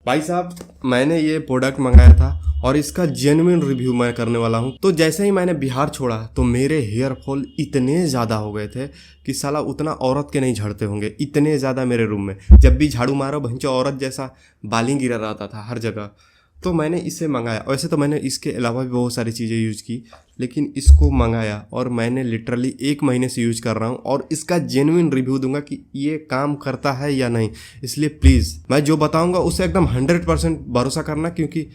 भाई साहब, मैंने ये प्रोडक्ट मंगाया था और इसका जेन्युइन रिव्यू मैं करने वाला हूँ। तो जैसे ही मैंने बिहार छोड़ा तो मेरे हेयर फॉल इतने ज़्यादा हो गए थे कि साला उतना औरत के नहीं झड़ते होंगे, इतने ज़्यादा मेरे रूम में जब भी झाड़ू मारो भैंचो औरत जैसा बाली गिरा रहता था हर जगह। तो मैंने इसे मंगाया। वैसे तो मैंने इसके अलावा भी बहुत सारी चीज़ें यूज़ की, लेकिन इसको मंगाया और मैंने लिटरली 1 महीने से यूज़ कर रहा हूँ और इसका जेन्युइन रिव्यू दूंगा कि ये काम करता है या नहीं। इसलिए प्लीज़ मैं जो बताऊंगा उसे एकदम 100% भरोसा करना, क्योंकि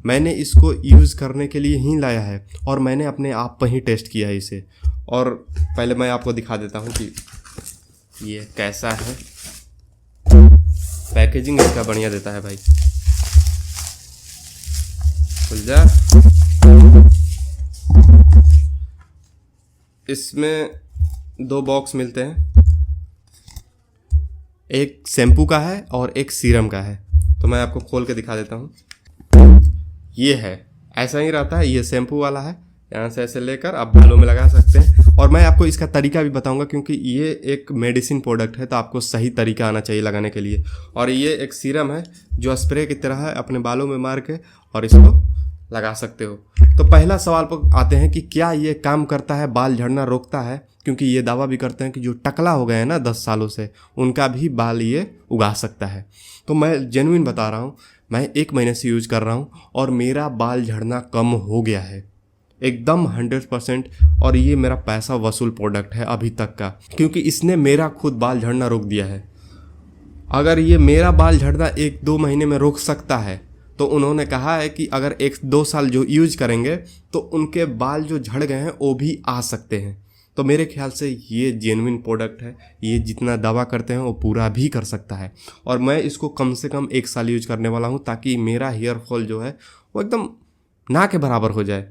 मैंने इसको यूज़ करने के लिए ही लाया है और मैंने अपने आप पर ही टेस्ट किया है इसे। और पहले मैं आपको दिखा देता हूँ कि ये कैसा है। पैकेजिंग इसका बढ़िया देता है भाई। खुल जा। इसमें 2 बॉक्स मिलते हैं, एक शैम्पू का है और एक सीरम का है। तो मैं आपको खोल के दिखा देता हूँ। ये है, ऐसा ही रहता है। ये शैम्पू वाला है, यहाँ से ऐसे लेकर आप बालों में लगा सकते हैं। और मैं आपको इसका तरीका भी बताऊंगा, क्योंकि ये एक मेडिसिन प्रोडक्ट है तो आपको सही तरीका आना चाहिए लगाने के लिए। और ये एक सीरम है जो स्प्रे की तरह है, अपने बालों में मार के और इसको लगा सकते हो। तो पहला सवाल पर आते हैं कि क्या ये काम करता है, बाल झड़ना रोकता है? क्योंकि ये दावा भी करते हैं कि जो टकला हो गए हैं ना 10 सालों से, उनका भी बाल ये उगा सकता है। तो मैं जेन्युइन बता रहा हूँ, मैं 1 महीने से यूज़ कर रहा हूँ और मेरा बाल झड़ना कम हो गया है एकदम 100%। और ये मेरा पैसा वसूल प्रोडक्ट है अभी तक का, क्योंकि इसने मेरा खुद बाल झड़ना रोक दिया है। अगर ये मेरा बाल झड़ना 1-2 महीने में रोक सकता है तो उन्होंने कहा है कि अगर 1-2 साल जो यूज करेंगे तो उनके बाल जो झड़ गए हैं वो भी आ सकते हैं। तो मेरे ख्याल से ये जेन्युइन प्रोडक्ट है। ये जितना दावा करते हैं वो पूरा भी कर सकता है। और मैं इसको कम से कम 1 साल यूज करने वाला हूँ, ताकि मेरा हेयर फॉल जो है वो एकदम ना के बराबर हो जाए।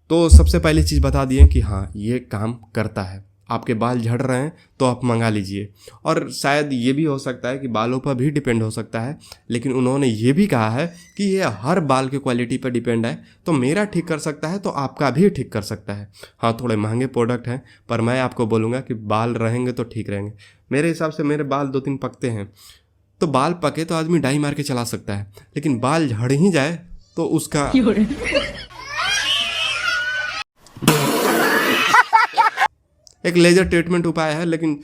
तो सबसे पहली चीज़ बता दिए कि हाँ, ये काम करता है। आपके बाल झड़ रहे हैं तो आप मंगा लीजिए। और शायद ये भी हो सकता है कि बालों पर भी डिपेंड हो सकता है, लेकिन उन्होंने ये भी कहा है कि ये हर बाल के क्वालिटी पर डिपेंड है। तो मेरा ठीक कर सकता है तो आपका भी ठीक कर सकता है। हाँ, थोड़े महंगे प्रोडक्ट हैं, पर मैं आपको बोलूँगा कि बाल रहेंगे तो ठीक रहेंगे। मेरे हिसाब से मेरे बाल 2-3 पकते हैं, तो बाल पके तो आदमी डाई मार के चला सकता है, लेकिन बाल झड़ ही जाए तो उसका एक लेजर ट्रीटमेंट उपाय है। लेकिन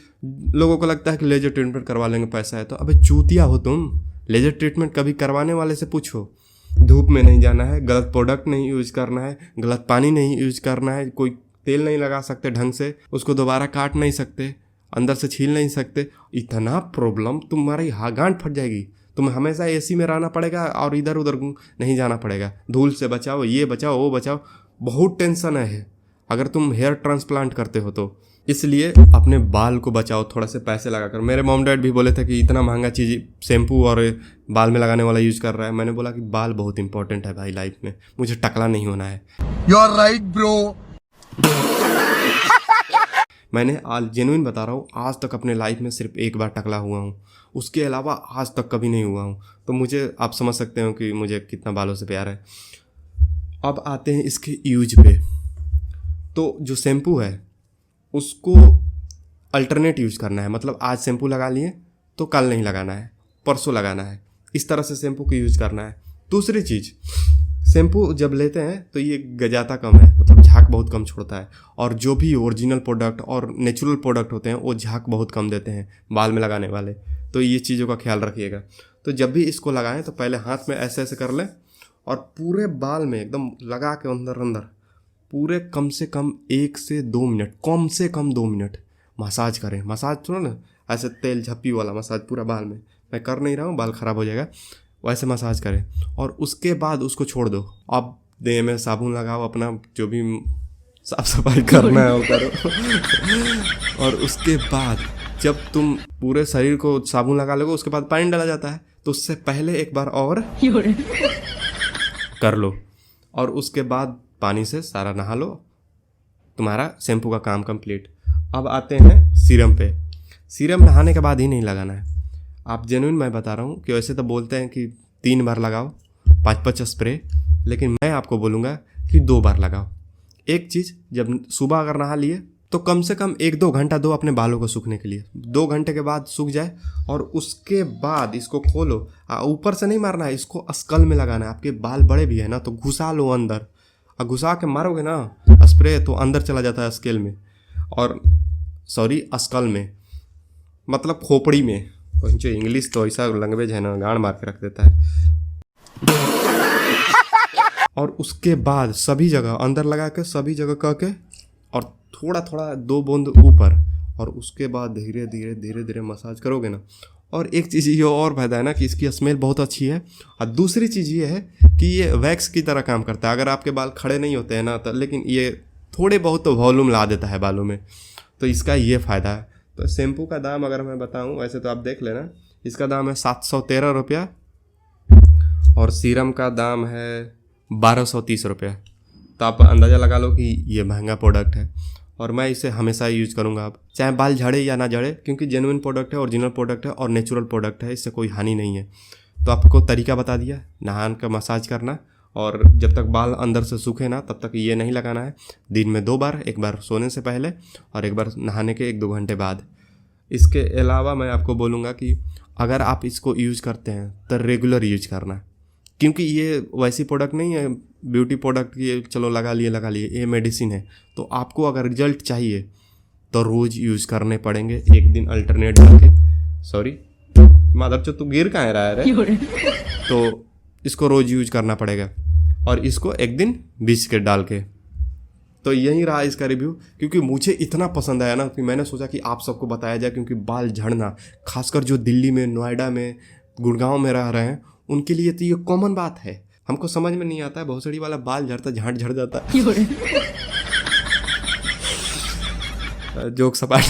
लोगों को लगता है कि लेजर ट्रीटमेंट करवा लेंगे, पैसा है तो। अबे चूतिया हो तुम, लेजर ट्रीटमेंट कभी करवाने वाले से पूछो। धूप में नहीं जाना है, गलत प्रोडक्ट नहीं यूज़ करना है, गलत पानी नहीं यूज़ करना है, कोई तेल नहीं लगा सकते ढंग से, उसको दोबारा काट नहीं सकते, अंदर से छील नहीं सकते। इतना प्रॉब्लम, तुम्हारी गांठ फट जाएगी। तुम्हें हमेशा एसी में रहना पड़ेगा और इधर उधर नहीं जाना पड़ेगा। धूल से बचाओ, ये बचाओ, वो बचाओ, बहुत टेंशन है अगर तुम हेयर ट्रांसप्लांट करते हो तो। इसलिए अपने बाल को बचाओ थोड़ा से पैसे लगाकर। मेरे मॉम डैड भी बोले थे कि इतना महंगा चीज़ शैम्पू और बाल में लगाने वाला यूज़ कर रहा है। मैंने बोला कि बाल बहुत इंपॉर्टेंट है भाई लाइफ में, मुझे टकला नहीं होना है। You are right bro. मैंने आज जेन्युइन बता रहा हूँ, आज तक अपने लाइफ में सिर्फ 1 बार टकला हुआ हूँ, उसके अलावा आज तक कभी नहीं हुआ हूँ। तो मुझे आप समझ सकते हो कि मुझे कितना बालों से प्यार है। अब आते हैं इसके यूज पे। तो जो शैम्पू है उसको अल्टरनेट यूज़ करना है, मतलब आज शैम्पू लगा लिए तो कल नहीं लगाना है, परसों लगाना है, इस तरह से शैम्पू को यूज़ करना है। दूसरी चीज़, शैम्पू जब लेते हैं तो ये गजाता कम है, मतलब झाग बहुत कम छोड़ता है। और जो भी ओरिजिनल प्रोडक्ट और नेचुरल प्रोडक्ट होते हैं वो झाग बहुत कम देते हैं बाल में लगाने वाले। तो ये चीज़ों का ख्याल रखिएगा। तो जब भी इसको लगाएं तो पहले हाथ में ऐसे ऐसे कर लें और पूरे बाल में एकदम लगा के अंदर अंदर पूरे कम से कम 1 से 2 मिनट, कम से कम 2 मिनट मसाज करें। मसाज सुनो ना, ऐसे तेल झप्पी वाला मसाज पूरा बाल में। मैं कर नहीं रहा हूँ, बाल ख़राब हो जाएगा, वैसे मसाज करें। और उसके बाद उसको छोड़ दो। अब देह में साबुन लगाओ, अपना जो भी साफ सफाई करना है वो करो। और उसके बाद जब तुम पूरे शरीर को साबुन लगा लोगे, उसके बाद पानी डाला जाता है, तो उससे पहले एक बार और कर लो और उसके बाद पानी से सारा नहा लो, तुम्हारा शैम्पू का काम कंप्लीट। अब आते हैं सीरम पे। सीरम नहाने के बाद ही नहीं लगाना है। आप जेन्युइन मैं बता रहा हूँ कि वैसे तो बोलते हैं कि 3 बार लगाओ, 5-5 स्प्रे, लेकिन मैं आपको बोलूँगा कि 2 बार लगाओ। एक चीज़, जब सुबह अगर नहा लिए तो कम से कम 1-2 घंटा दो अपने बालों को सूखने के लिए। 2 घंटे के बाद सूख जाए और उसके बाद इसको खोलो। ऊपर से नहीं मारना है, इसको अस्कल में लगाना है। आपके बाल बड़े भी है ना तो घुसा लो अंदर, और घुसा के मारोगे ना स्प्रे तो अंदर चला जाता है स्केल में, और सॉरी अस्कल में, मतलब खोपड़ी में। जो इंग्लिश तो ऐसा लैंग्वेज है ना, गांड मार के रख देता है। और उसके बाद सभी जगह अंदर लगा के सभी जगह कह के, और थोड़ा थोड़ा 2 बूंद ऊपर, और उसके बाद धीरे धीरे धीरे धीरे मसाज करोगे ना। और एक चीज़ ये और फायदा है ना कि इसकी स्मेल बहुत अच्छी है। और दूसरी चीज़ ये है कि ये वैक्स की तरह काम करता है। अगर आपके बाल खड़े नहीं होते हैं ना तो, लेकिन ये थोड़े बहुत तो वॉल्यूम ला देता है बालों में, तो इसका ये फ़ायदा है। तो शैम्पू का दाम अगर मैं बताऊं, वैसे तो आप देख लेना, इसका दाम है 713 रुपया, और सीरम का दाम है 1230 रुपया। तो आप अंदाज़ा लगा लो कि ये महंगा प्रोडक्ट है, और मैं इसे हमेशा यूज़ करूँगा। अब चाहे बाल झड़े या ना झड़े, क्योंकि जेन्युइन प्रोडक्ट है, ओरिजिनल प्रोडक्ट है और नेचुरल प्रोडक्ट है, इससे कोई हानि नहीं है। तो आपको तरीका बता दिया, नहान का मसाज करना, और जब तक बाल अंदर से सूखे ना तब तक ये नहीं लगाना है। दिन में 2 बार, एक बार सोने से पहले और एक बार नहाने के 1-2 घंटे बाद। इसके अलावा मैं आपको बोलूँगा कि अगर आप इसको यूज़ करते हैं तो रेगुलर यूज करना, क्योंकि ये वैसी प्रोडक्ट नहीं है ब्यूटी प्रोडक्ट की चलो लगा लिए, ये मेडिसिन है। तो आपको अगर रिजल्ट चाहिए तो रोज़ यूज़ करने पड़ेंगे, एक दिन अल्टरनेट करके। सॉरी माधव, तू गिर कहाँ रहा है? तो इसको रोज़ यूज करना पड़ेगा, और इसको एक दिन बिस्किट डाल के। तो यही रहा इसका रिव्यू, क्योंकि मुझे इतना पसंद आया ना कि मैंने सोचा कि आप सबको बताया जाए, क्योंकि बाल झड़ना, खासकर जो दिल्ली में, नोएडा में, गुड़गांव में रह रहे हैं, उनके लिए तो ये कॉमन बात है। हमको समझ में नहीं आता है, भोसड़ी वाला बाल झड़ता झाड़ झड़ जाता है। जोक सपाट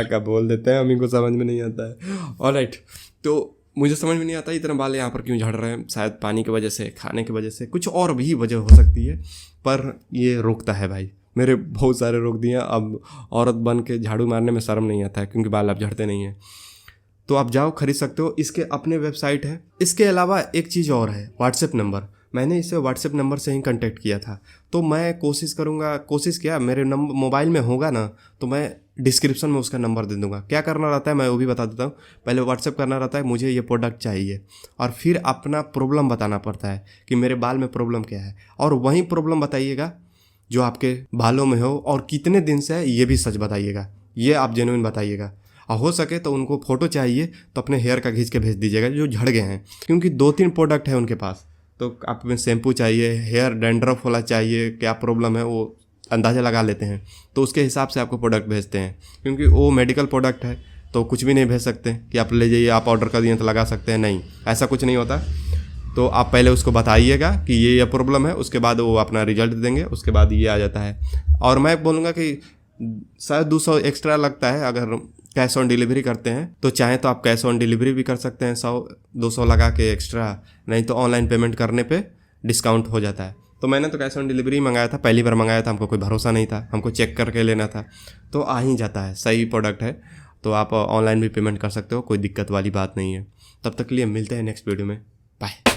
क्या बोल देते हैं, हमें को समझ में नहीं आता है। ऑलराइट, तो मुझे समझ में नहीं आता इतना बाल यहाँ पर क्यों झड़ रहे हैं। शायद पानी की वजह से, खाने की वजह से, कुछ और भी वजह हो सकती है, पर ये रोकता है भाई। मेरे बहुत सारे रोक दिए। अब औरत बन के झाड़ू मारने में शर्म नहीं आता है, क्योंकि बाल अब झड़ते नहीं हैं। तो आप जाओ खरीद सकते हो, इसके अपने वेबसाइट है। इसके अलावा एक चीज़ और है, व्हाट्सएप नंबर। मैंने इसे व्हाट्सएप नंबर से ही कांटेक्ट किया था, तो मैं कोशिश किया मेरे मोबाइल में होगा ना तो मैं डिस्क्रिप्शन में उसका नंबर दे दूंगा। क्या करना रहता है मैं वो भी बता देता हूँ। पहले व्हाट्सएप करना रहता है, मुझे ये प्रोडक्ट चाहिए, और फिर अपना प्रॉब्लम बताना पड़ता है कि मेरे बाल में प्रॉब्लम क्या है, और वही प्रॉब्लम बताइएगा जो आपके बालों में हो, और कितने दिन से है ये भी सच बताइएगा, ये आप जेन्युइन बताइएगा। और हो सके तो उनको फ़ोटो चाहिए तो अपने हेयर का खींच के भेज दीजिएगा जो झड़ गए हैं, क्योंकि 2-3 प्रोडक्ट है उनके पास। तो आप में शैम्पू चाहिए, हेयर डैंड्रफ वाला चाहिए, क्या प्रॉब्लम है वो अंदाज़ा लगा लेते हैं, तो उसके हिसाब से आपको प्रोडक्ट भेजते हैं। क्योंकि वो मेडिकल प्रोडक्ट है तो कुछ भी नहीं भेज सकते कि आप ले जाइए, आप ऑर्डर कर दिए तो लगा सकते हैं, नहीं, ऐसा कुछ नहीं होता। तो आप पहले उसको बताइएगा कि ये प्रॉब्लम है, उसके बाद वो अपना रिजल्ट देंगे, उसके बाद ये आ जाता है। और मैं बोलूँगा कि शायद 200 एक्स्ट्रा लगता है अगर कैश ऑन डिलीवरी करते हैं, तो चाहे तो आप कैश ऑन डिलीवरी भी कर सकते हैं, 100-200 लगा के एक्स्ट्रा, नहीं तो ऑनलाइन पेमेंट करने पे डिस्काउंट हो जाता है। तो मैंने तो कैश ऑन डिलीवरी मंगाया था, पहली बार मंगाया था, हमको कोई भरोसा नहीं था, हमको चेक करके लेना था, तो आ ही जाता है, सही प्रोडक्ट है। तो आप ऑनलाइन भी पेमेंट कर सकते हो, कोई दिक्कत वाली बात नहीं है। तब तक के लिए मिलते हैं नेक्स्ट वीडियो में, बाय।